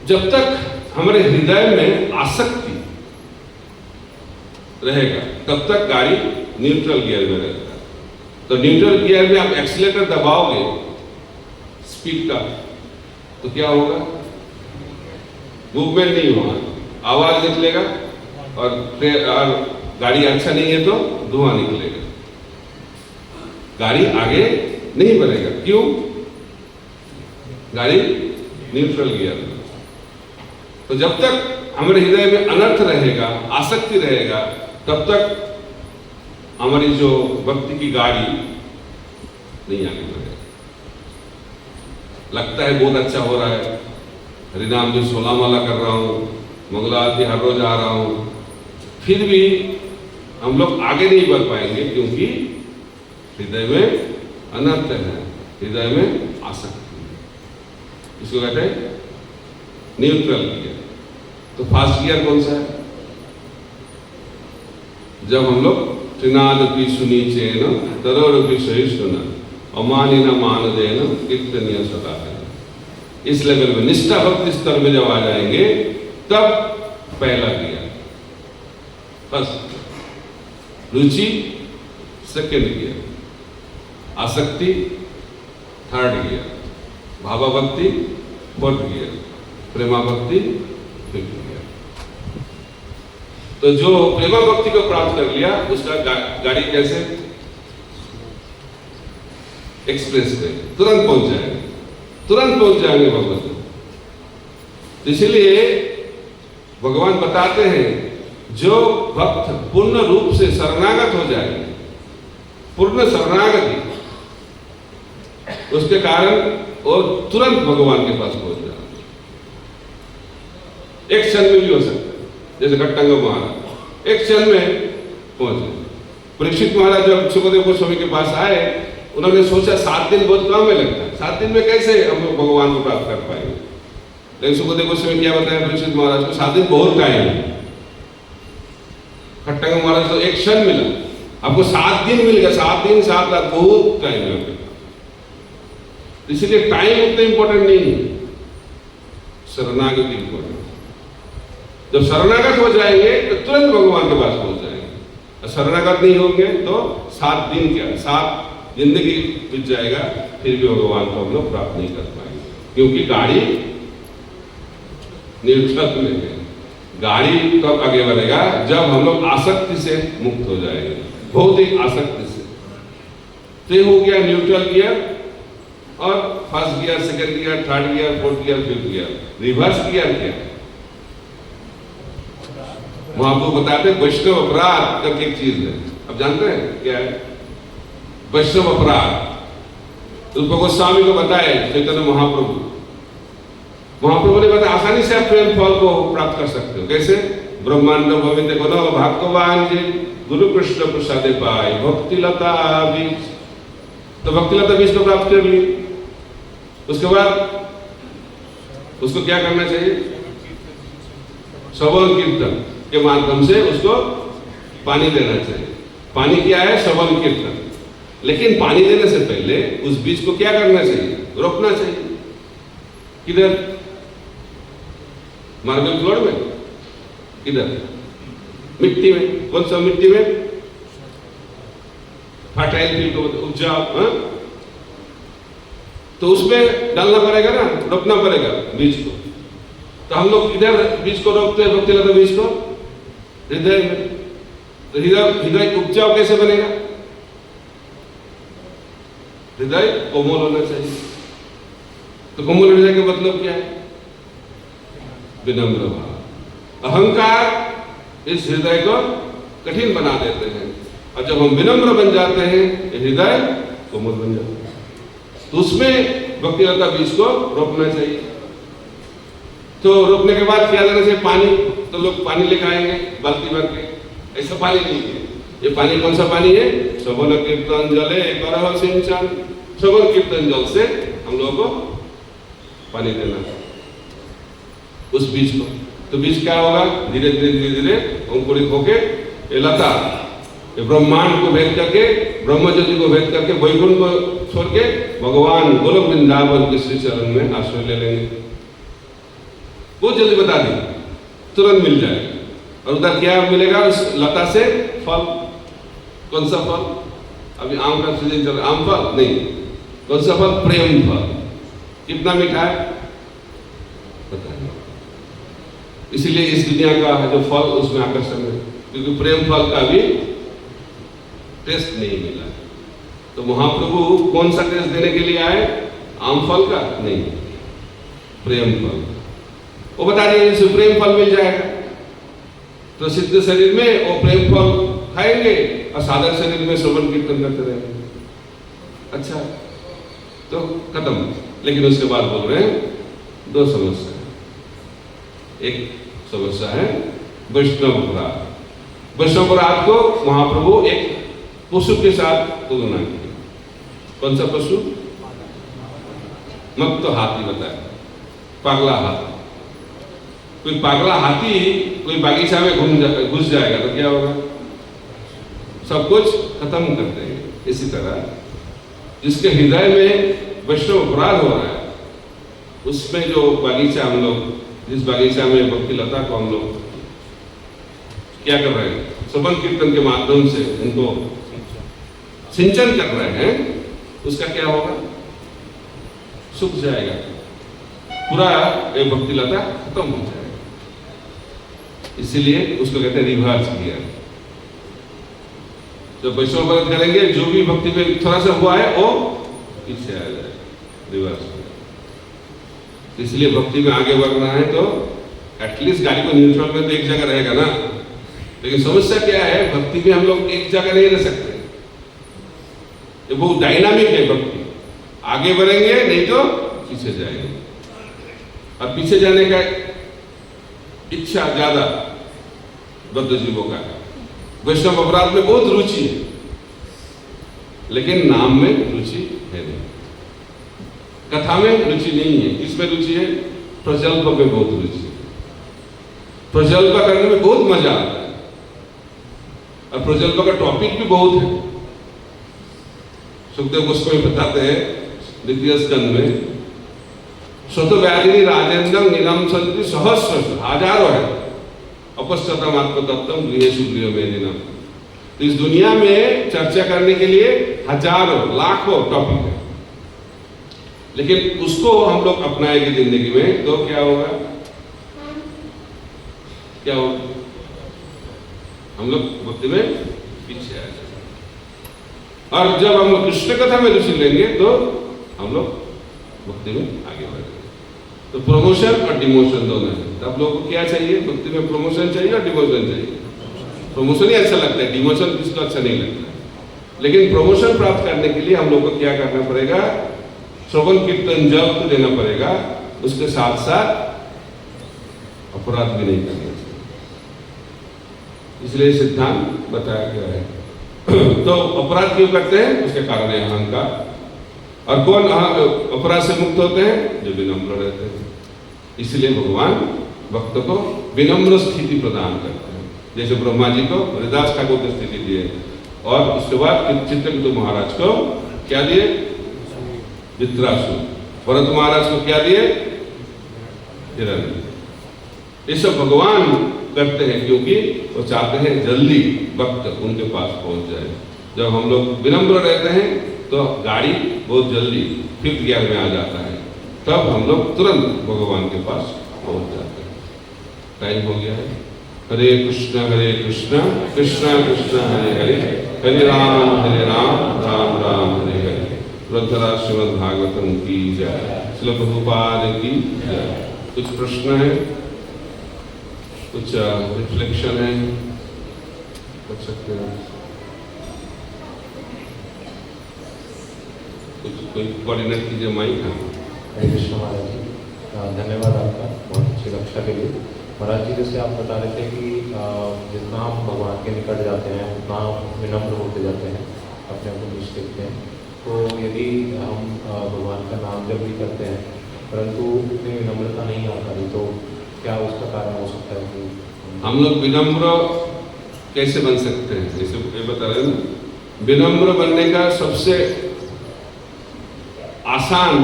जब तक हमारे हृदय में आसक्ति रहेगा तब तक गाड़ी न्यूट्रल गियर में रहेगा। तो न्यूट्रल गियर में आप एक्सीलेटर दबाओगे स्पीड का तो क्या होगा? मूवमेंट नहीं होगा, आवाज निकलेगा, और गाड़ी अच्छा नहीं है तो धुआं निकलेगा, गाड़ी आगे नहीं बढ़ेगा। क्यों? गाड़ी न्यूट्रल गियर में। तो जब तक हमारे हृदय में अनर्थ रहेगा, आसक्ति रहेगा, तब तक हमारी जो भक्ति की गाड़ी नहीं आगे बढ़ेगी। लगता है बहुत अच्छा हो रहा है, हरिनाम भी 16 माला कर रहा हूँ, मंगला आरती हर रोज आ रहा हूँ, फिर भी हम लोग आगे नहीं बढ़ पाएंगे क्योंकि हृदय में अनर्थ है, हृदय में आसक्ति है। इसको कहते हैं न्यूट्रल गियर। तो फास्ट गियर कौन सा है? जब हम लोग त्रिनादपि सुनी चेन तरोरपि सहिष्णुना अमानिना मान देना कीर्तनीय सदा है। इस लेवल में निष्ठा भक्ति स्तर में जब आ जाएंगे तब पहला गियर फर्स्ट, रुचि सेकेंड गियर, आसक्ति थर्ड गियर, भावा भक्ति फोर्थ गियर, प्रेमा भक्ति फिफ्थ गियर। तो जो प्रेमा भक्ति को प्राप्त कर लिया उसका गाड़ी कैसे? एक्सप्रेस पे तुरंत पहुंच जाएंगे, तुरंत पहुंच जाएंगे भगवत। इसलिए भगवान बताते हैं जो भक्त पूर्ण रूप से शरणागत हो जाएंगे, पूर्ण शरणागति, उसके कारण वो तुरंत भगवान के पास पहुंच जाएंगे। एक क्षण में भी हो सकता है, जैसे घट्टंग महाराज एक क्षण में पहुंचे। परीक्षित महाराज जब सुखदेव गोस्वामी के पास आए, उन्होंने सोचा 7 दिन बहुत कम में लगता है, 7 दिन में कैसे हम लोग भगवान को प्राप्त कर पाएंगे। लेकिन सुखदेव गोस्वामी क्या बताया परीक्षित महाराज को? 7 दिन बहुत टाइम है। घट्टंग महाराज तो एक क्षण मिला, आपको 7 दिन मिल गया, 7 दिन 7 रात बहुत टाइम है। इसलिए टाइम उतना इंपॉर्टेंट नहीं है, शरणागति इंपॉर्टेंट। जब शरणागत हो जाएंगे तो तुरंत भगवान के पास पहुंच जाएंगे। शरणागत नहीं होंगे तो 7 दिन क्या 7 जिंदगी बीत जाएगा, फिर भी भगवान को हम लोग प्राप्त नहीं कर पाएंगे, क्योंकि गाड़ी न्यूट्रल में है। गाड़ी कब आगे बढ़ेगा? जब हम लोग आसक्ति से मुक्त हो जाएंगे, भौतिक आसक्ति से। तो ये हो गया न्यूट्रल गियर, और first gear, second gear, third gear, fourth gear, fifth gear. Reverse gear क्या है? महाप्रभु बताते हैं वैष्णव अपराध करके एक चीज है, अब जानते हैं क्या है वैष्णव अपराध? रूप गोस्वामी को बताए चैतन्य महाप्रभु, महाप्रभु ने बताया आसानी से आप प्रेम फल को प्राप्त कर सकते हो। कैसे? ब्रह्मांड भवित गुण भगवान जी गुरु कृष्ण प्रसादे पाए भक्ति लता बीज। तो भक्तिलता बीज को प्राप्त कर ली। उसके बाद उसको क्या करना चाहिए? श्रवण कीर्तन के माध्यम से उसको पानी देना चाहिए। पानी क्या है? श्रवण कीर्तन। लेकिन पानी देने से पहले उस बीज को क्या करना चाहिए? रोपना चाहिए। किधर? मार्बल फ्लोर में? किधर? मिट्टी में। कौन सा मिट्टी में? फर्टाइल फील्ड, उपजाऊ। तो उसमें डालना पड़ेगा ना, रोपना पड़ेगा बीज को। तो हम लोग इधर बीज को रोपते हैं, भक्तिलता बीज को हृदय में। तो हृदय उपजाऊ कैसे बनेगा? हृदय कोमल होना चाहिए। तो कोमल हृदय का मतलब क्या है? विनम्र भाव। अहंकार इस हृदय को कठिन बना देते हैं, और जब हम विनम्र बन जाते हैं हृदय कोमल बन जाता है। तो उसमें भक्तिलता बीज को रोपना चाहिए। तो रोपने के बाद क्या देना चाहिए? पानी। तो लोग पानी लेकर आएंगे बाल्टी भर के। ऐसा पानी नहीं है। ये पानी कौन सा पानी है? श्रवण कीर्तन जले करह सिंचन। श्रवण कीर्तन जल से हम लोगों को पानी देना है उस बीज को। तो बीज क्या होगा? धीरे धीरे धीरे धीरे अंकुरित होके ये लता, ये ब्रह्मांड को भेद करके, ब्रह्मज्योति को भेद करके, वैकुंठ को छोड़ के भगवान गोलोक वृंदावन के श्री चरण में आश्रय ले लेंगे। बहुत जल्दी बता दी, तुरंत मिल जाएगा। और उधर क्या मिलेगा? उस लता से फल। कौन सा फल? अभी आम का सीजन चल रहा है। आम फल नहीं, कौन सा फल? प्रेम फल। कितना मीठा है बताइए। इसीलिए इस दुनिया का जो फल उसमें आकर्षण है, क्योंकि प्रेम फल का भी टेस्ट नहीं मिला। तो महाप्रभु कौन सा टेस्ट देने के लिए आए? आम फल का नहीं, प्रेम फल। वो बता दिए प्रेम फल मिल जाएगा। तो सिद्ध शरीर में वो प्रेम फल खाएंगे और साधक शरीर में श्रवण कीर्तन करते रहेंगे। अच्छा, तो खत्म। लेकिन उसके बाद बोल रहे हैं दो समस्या है। एक समस्या है वैष्णव अपराध। वैष्णव अपराध को महाप्रभु एक पशु के साथ तुलना की। कौन सा पशु? मत तो हाथी बताया, पागला हाथी। कोई पागला हाथी कोई बागीचा में घुस जाएगा तो क्या होगा? सब कुछ खत्म कर देंगे। इसी तरह जिसके हृदय में वैष्णव अपराध हो रहा है, उसमें जो बागीचा हम लोग, जिस बागीचा में भक्तिलता को हम लोग क्या कर रहे हैं? श्रवण कीर्तन के माध्यम से उनको सिंचन कर रहे हैं, उसका क्या होगा? सूख जाएगा, पूरा ये भक्तिलता खत्म हो जाएगा। इसीलिए उसको कहते हैं रिवर्स गियर। जब वैष्णव अपराध करेंगे, जो भी भक्ति में थोड़ा सा हुआ है वो पीछे आ जाए, रिवर्स। इसलिए भक्ति में आगे बढ़ना है तो एटलीस्ट गाड़ी को न्यूट्रल में तो एक जगह रहेगा ना। लेकिन समस्या क्या है? भक्ति में हम लोग एक जगह नहीं रह सकते। ये बहुत डायनामिक है भक्ति। आगे बढ़ेंगे नहीं तो पीछे जाएंगे, और पीछे जाने का इच्छा ज्यादा बद्ध जीवों का। वैष्णव अपराध में बहुत रुचि है, लेकिन नाम में रुचि है नहीं, कथा में रुचि नहीं है। किसमें रुचि है? प्रजल्प में बहुत रुचि है। प्रजल्प करने में बहुत मजा आता है, और प्रजल्प का टॉपिक भी बहुत है। सुखदेव गोस्वामी बताते हैं द्वितीय स्कंद में, स्वतव्याधिनी राजेन्द्रं निरंसन्ति सहस्र, हजारों है, अपश्चतम आत्मतत्वम गृहेषु गृहमेदिनम्। तो इस दुनिया में चर्चा करने के लिए हजारों लाखों टॉपिक है, लेकिन उसको हम लोग अपनाएंगे जिंदगी में तो क्या होगा? क्या होगा? हम लोग भक्ति में पीछे आ जाएंगे। और जब हम लोग कृष्ण कथा में रुचि लेंगे तो हम लोग भक्ति में आगे बढ़ेंगे। तो प्रमोशन और डिमोशन दोनों है। तो आप लोगों को क्या चाहिए? भक्ति में प्रमोशन चाहिए और डिमोशन चाहिए। प्रमोशन ही अच्छा लगता है, डिमोशन किसको अच्छा नहीं लगता। लेकिन प्रमोशन प्राप्त करने के लिए हम लोग को क्या करना पड़ेगा? श्रवण कीर्तन जप तो देना पड़ेगा, उसके साथ साथ अपराध भी नहीं करना चाहिए। इसलिए सिद्धांत बताया गया है। तो अपराध क्यों करते हैं? उसके कारण है अहंकार। और कौन अपराध से मुक्त होते हैं? जो विनम्र रहते हैं। इसलिए भगवान भक्त को विनम्र स्थिति प्रदान करते हैं। जैसे ब्रह्मा जी को हरिदास ठाकुर की स्थिति दिए, और उसके बाद चित्रकेतु महाराज को क्या दिए? वित्रासुर। भरत महाराज को क्या दिए? हिरण्य। ये सब भगवान करते हैं क्योंकि वो चाहते हैं जल्दी भक्त उनके पास पहुंच जाए। जब हम लोग विनम्र रहते हैं तो गाड़ी बहुत जल्दी 5th गियर में आ जाता है, तब हम लोग तुरंत भगवान के पास पहुंच जाते हैं। टाइम हो गया है। हरे कृष्ण कृष्ण कृष्ण हरे हरे, हरे राम राम राम हरे हरे। ग्रंथराज श्रीमद् भागवतम की जय। श्रील प्रभुपाद की जय। कुछ प्रश्न है, कुछ रिफ्लेक्शन है, कर सकते हैं। कुछ कोई कोऑर्डिनेट कीजिए माइक। हरे कृष्ण महाराज जी, धन्यवाद आपका बहुत अच्छी कक्षा के लिए। महाराज जी, जैसे आप बता रहे थे कि जितना हम भगवान के निकट जाते हैं उतना विनम्र होते जाते हैं, अपने आप को नीच देखते हैं। तो यदि हम भगवान का नाम जब भी करते हैं परंतु उतनी विनम्रता नहीं आ पाती, तो क्या उसका कारण हो सकता है कि हम लोग विनम्र कैसे बन सकते हैं? जैसे ये बता रहे हैं ना, विनम्र बनने का सबसे आसान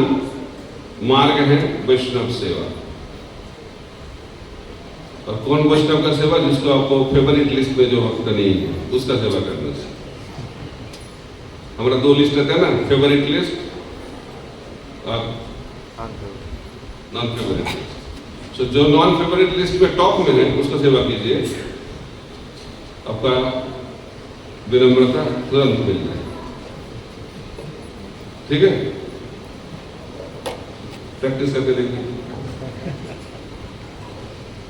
मार्ग है वैष्णव सेवा। और कौन वैष्णव का सेवा? जिसको आपको फेवरेट लिस्ट में जो भक्त नहीं है उसका सेवा करने से। हमारा 2 लिस्ट रहता है ना, फेवरेट लिस्ट और नॉन फेवरेट लिस्ट। तो जो नॉन फेवरेट लिस्ट में टॉप में है उसका सेवा कीजिए, आपका विनम्रता तुरंत मिल जाए। ठीक है, प्रैक्टिस करके देखिए।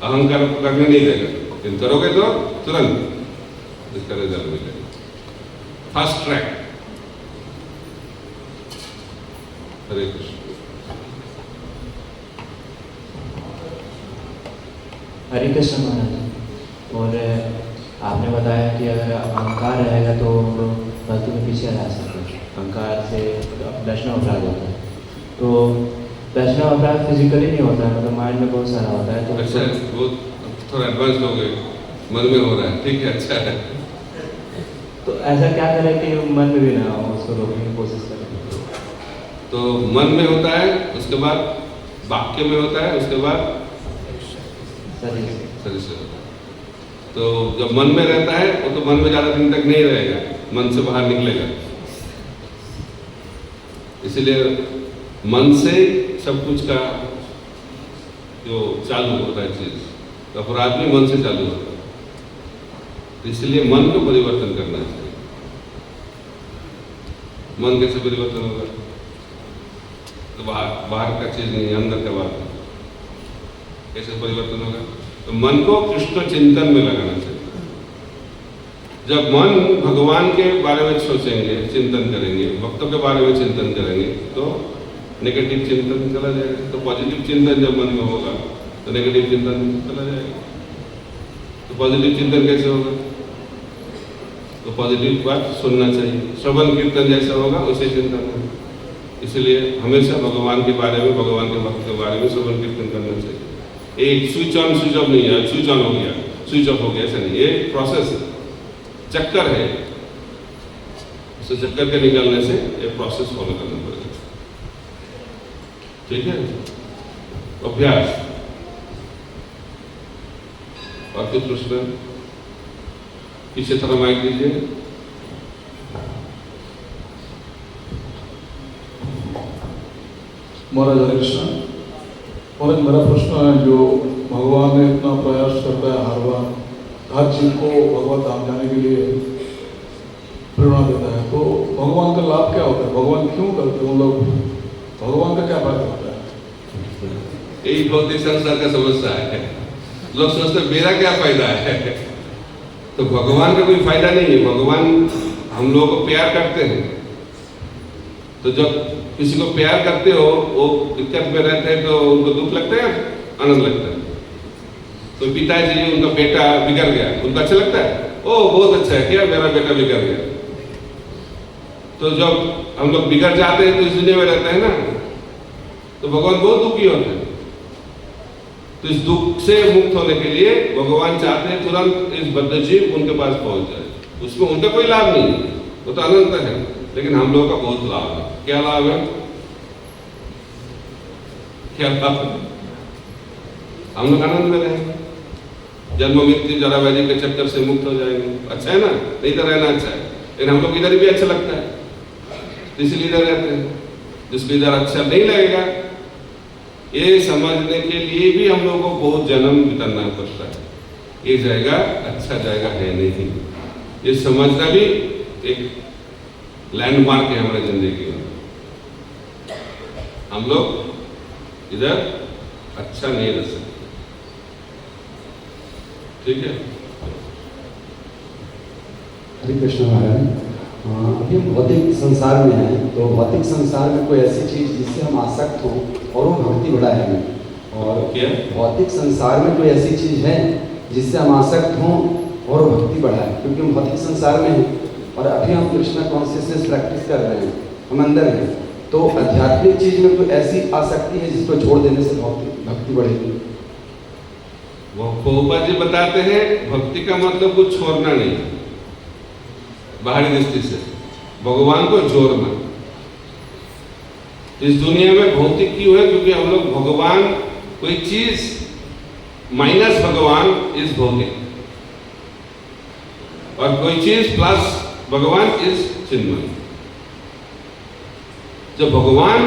अहंकार करने नहीं देगा, लेकिन करोगे तो तुरंत इसका रिजल्ट मिलेगा। First track. हरे कृष्ण। हरे कृष्ण महाराज। और आपने बताया कि अगर अहंकार रहेगा तो हम लोग गलती में पीछे रह सकते हैं। अहंकार से वैष्णव अपराध होता है, तो वैष्णव अपराध फिजिकली नहीं होता है, मतलब माइंड में बहुत सारा होता है। तो अच्छा, वो थोड़ा एडवांस हो गए, मन में हो रहा है। ठीक है, अच्छा है। तो ऐसा क्या करें कि मन में भी ना हो, उसको रोकने की कोशिश करें। तो मन में होता है, उसके बाद वाक्य में होता है, उसके बाद शरीर से होता है। तो जब मन में रहता है वो तो मन में ज्यादा दिन तक नहीं रहेगा, मन से बाहर निकलेगा। इसलिए मन से सब कुछ का जो चालू होता है चीज, तो अपराध भी मन से चालू होता है। इसलिए मन को परिवर्तन करना चाहिए। मन कैसे परिवर्तन होगा? तो बाहर का चीज नहीं, अंदर का बात है। कैसे परिवर्तन होगा? तो मन को कृष्ण चिंतन में लगाना चाहिए। जब मन भगवान के बारे में सोचेंगे, चिंतन करेंगे, भक्तों के बारे में चिंतन करेंगे, तो नेगेटिव चिंतन चला जाएगा। तो पॉजिटिव चिंतन जब मन में होगा तो नेगेटिव चिंतन चला जाएगा। तो पॉजिटिव चिंतन कैसे होगा? तो पॉजिटिव बात सुनना चाहिए। श्रवण कीर्तन जैसा होगा उसे चिंतन होगा। इसलिए हमेशा भगवान के बारे में, भगवान के भक्त के बारे में श्रवण कीर्तन करना चाहिए। एक स्विच ऑन स्विच ऑफ नहीं है, स्विच ऑन हो गया स्विच ऑफ हो गया, ऐसा नहीं। ये प्रोसेस है, चक्कर है। उसे चक्कर के निकलने से ये प्रोसेस फॉलो करना पड़ेगा। ठीक है, अभ्यास। और कुछ प्रश्न? पीछे थोड़ा माइक दीजिए। महाराज हरे कृष्ण। महाराज, मेरा प्रश्न है, जो भगवान ने इतना प्रयास करता है हर बार, हर जीव को भगवत धाम जाने के लिए प्रेरणा देता है, तो भगवान का लाभ क्या होता है? भगवान क्यों करते हैं? मतलब भगवान का क्या फायदा होता है? यही भौतिक संसार का समस्या है। लोग सोचते मेरा क्या फायदा है। तो भगवान का कोई फायदा नहीं है। भगवान हम लोगों को प्यार करते हैं। तो जब किसी को प्यार करते हो, वो दिक्कत में रहते हैं, तो उनको दुख लगता है, आनंद लगता है। तो पिताजी, उनका बेटा बिगड़ गया, उनको अच्छा लगता है? ओ बहुत अच्छा है, क्या मेरा बेटा बिगड़ गया। तो जब हम लोग बिगड़ जाते हैं तो इस दुनिया में रहते हैं ना, तो भगवान बहुत दुखी होते हैं। तो इस दुख से मुक्त होने के लिए भगवान चाहते हैं तुरंत इस बद्ध जीव उनके पास पहुंच जाए। उसमें उनका कोई लाभ नहीं है, वो तो अनंत है, लेकिन हम लोगों का बहुत लाभ है। क्या लाभ है? क्या लाभ है? हम लोग आनंद में रहेंगे, जन्म मृत्यु जरा व्याधि के चक्कर से मुक्त हो जाएंगे। अच्छा है ना? नहीं तो रहना अच्छा है, लेकिन हम लोग इधर भी अच्छा लगता है, इसलिए इधर रहते हैं। जिसको इधर अच्छा नहीं लगेगा, ये समझने के लिए भी हम लोगों को बहुत जन्म बिताना पड़ता है। ये जाएगा अच्छा जाएगा है नहीं, ये समझना भी एक लैंडमार्क है हमारे जिंदगी में। हम लोग इधर अच्छा नहीं रह सकते, ठीक है? हरे कृष्ण महाराज, अभी हम भौतिक संसार में हैं, तो भौतिक संसार में कोई ऐसी चीज़ जिससे हम आसक्त हों और वो भक्ति बढ़ाए हमें, और क्या भौतिक संसार में कोई ऐसी चीज़ है जिससे हम आसक्त हों और वो भक्ति बढ़ाए, क्योंकि हम भौतिक संसार में हैं और अभी हम कृष्णा कॉन्शियसनेस प्रैक्टिस कर रहे हैं, हम अंदर हैं, तो आध्यात्मिक चीज़ में कोई ऐसी आसक्ति है जिसको छोड़ देने से भक्ति बढ़ेगी? वो प्रभुपाद जी बताते हैं भक्ति का मतलब कुछ छोड़ना नहीं, बाहरी दृष्टि से भगवान को जोड़ना। इस दुनिया में भौतिक क्यों है? क्योंकि हम लोग भगवान कोई चीज माइनस भगवान इज भौतिक, और कोई चीज प्लस भगवान इज चिन्मय। जब भगवान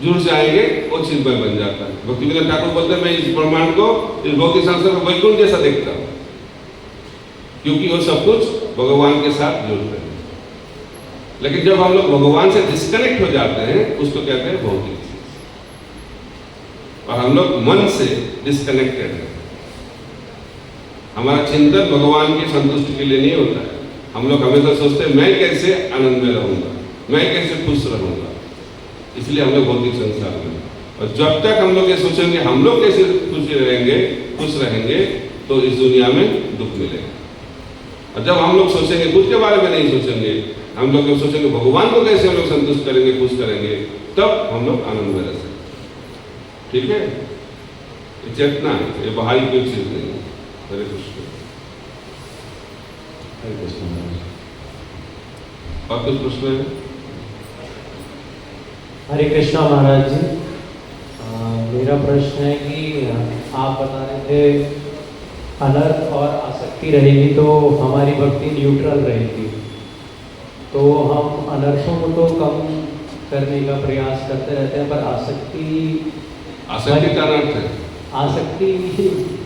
जुड़ जाएंगे वो चिन्मय बन जाता है। भक्ति विनोद ठाकुर बोलते हैं मैं इस ब्रह्मांड को, इस भौतिक संसार को वैकुंठ जैसा देखता हूं, क्योंकि वो सब कुछ भगवान के साथ जुड़ते हैं। लेकिन जब हम लोग भगवान से डिस्कनेक्ट हो जाते हैं उसको कहते हैं भौतिक चीज, और हम लोग मन से डिस्कनेक्टेड हैं। हमारा चिंतन भगवान की संतुष्टि के लिए नहीं होता है। हम लोग हमेशा सोचते हैं मैं कैसे आनंद में रहूंगा, मैं कैसे खुश रहूंगा, इसलिए हम लोग भौतिक संसार में। और जब तक हम लोग ये सोचेंगे हम लोग कैसे खुशी रहेंगे, खुश रहेंगे, तो इस दुनिया में दुख मिलेगा। और जब हम लोग सोचेंगे खुद के बारे में नहीं सोचेंगे, हम लोग सोचेंगे भगवान को कैसे हम लोग संतुष्ट करेंगे, खुश करेंगे, तब हम लोग आनंद में रह सकते। ठीक है? ये चेतना है, ये बाहरी कोई चीज नहीं है। हरे कृष्ण। हरे कृष्ण महाराज। और कुछ प्रश्न है? हरे कृष्णा महाराज जी, मेरा प्रश्न है कि आप बता रहे थे अनर्थ और आसक्ति रहेगी तो हमारी भक्ति न्यूट्रल रहेगी, तो हम अनर्थों को तो कम करने का प्रयास करते रहते हैं, पर आसक्ति का अर्थ है आसक्ति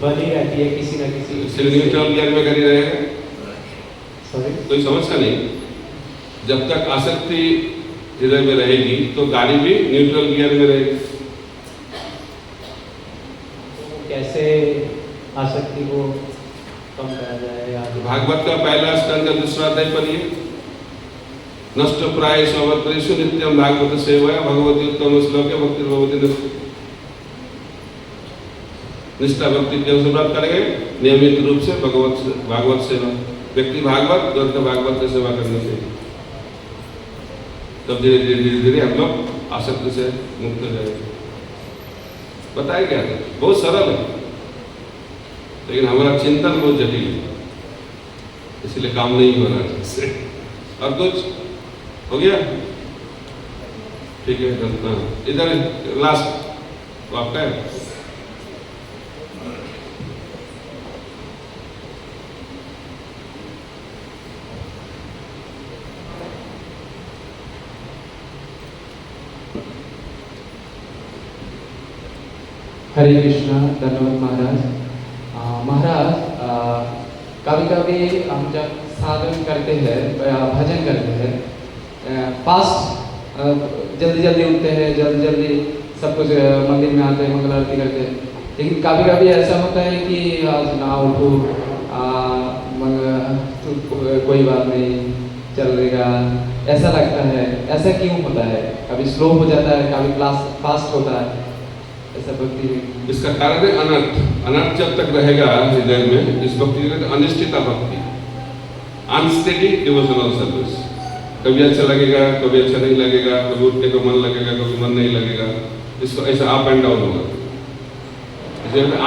बनी रहती है किसी न किसी। इसलिए न्यूट्रल गियर में करी रहेगा, सॉरी कोई समस्या नहीं। जब तक आसक्ति हृदय में रहेगी तो गाड़ी भी न्यूट्रल गियर में रहेगी। तो कैसे आसक्ति को कम करा जाए? आगे भागवत का पहला स्कंद का दूसरा अध्याय पढ़िए। नष्ट प्राय स्ववर्तरिषु नित्यम भागवत सेवया भगवती उत्तम श्लोक भक्ति भगवती निष्ठा भक्ति के प्राप्त करेंगे नियमित रूप से भागवत सेवा। व्यक्ति भागवत ग्रंथ भागवत की सेवा करनी चाहिए, तब धीरे धीरे हम लोग आसक्ति से मुक्त हो जाएंगे। बताया गया था, बहुत सरल है, लेकिन हमारा चिंतन बहुत जटिल है, इसलिए काम नहीं हो रहा है इससे। और कुछ हो गया? ठीक है, इधर लास्ट तो आपका है। हरे कृष्णा। धन्यवाद महाराज। महाराज, कभी कभी हम जब साधन करते हैं, भजन करते हैं, फास्ट जल्दी जल्दी उठते हैं, जल्दी जल्दी सब कुछ मंदिर में आते हैं, मंगल आरती करते हैं, लेकिन कभी कभी ऐसा होता है कि आज ना उठो, कोई बात नहीं चलेगा, ऐसा लगता है। ऐसा क्यों होता है? कभी स्लो हो जाता है, कभी फास्ट होता है, ऐसा भक्ति में। इसका कारण है अनर्थ। अनर्थ जब तक रहेगा हृदय में, इस भक्ति का अनिश्चिता भक्ति, अनस्टेडी डिवोशनल सर्विस। कभी अच्छा लगेगा, कभी अच्छा नहीं लगेगा, कभी उठने को मन लगेगा, कभी मन नहीं लगेगा। इसको ऐसा अप एंड डाउन होगा।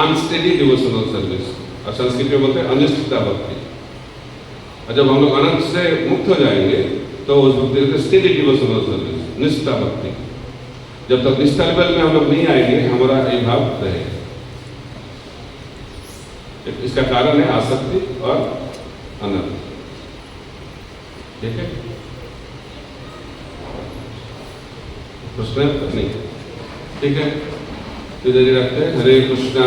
अनस्टेडी डिवोशनल सर्विस, और संस्कृत में बोलते हैं अनिश्चितता भक्ति। और जब हम लोग अनंत से मुक्त हो जाएंगे तो उस भक्ति को स्टेडी डिवोशनल सर्विस, निष्ठा भक्ति। जब तक निष्ठा लेवल में हम लोग नहीं आएंगे, हमारा ये भाव रहेगा। इसका कारण है आसक्ति और अनंत। ठीक है, प्रश्न नहीं? ठीक है, तो जारी रखते हैं। हरे कृष्णा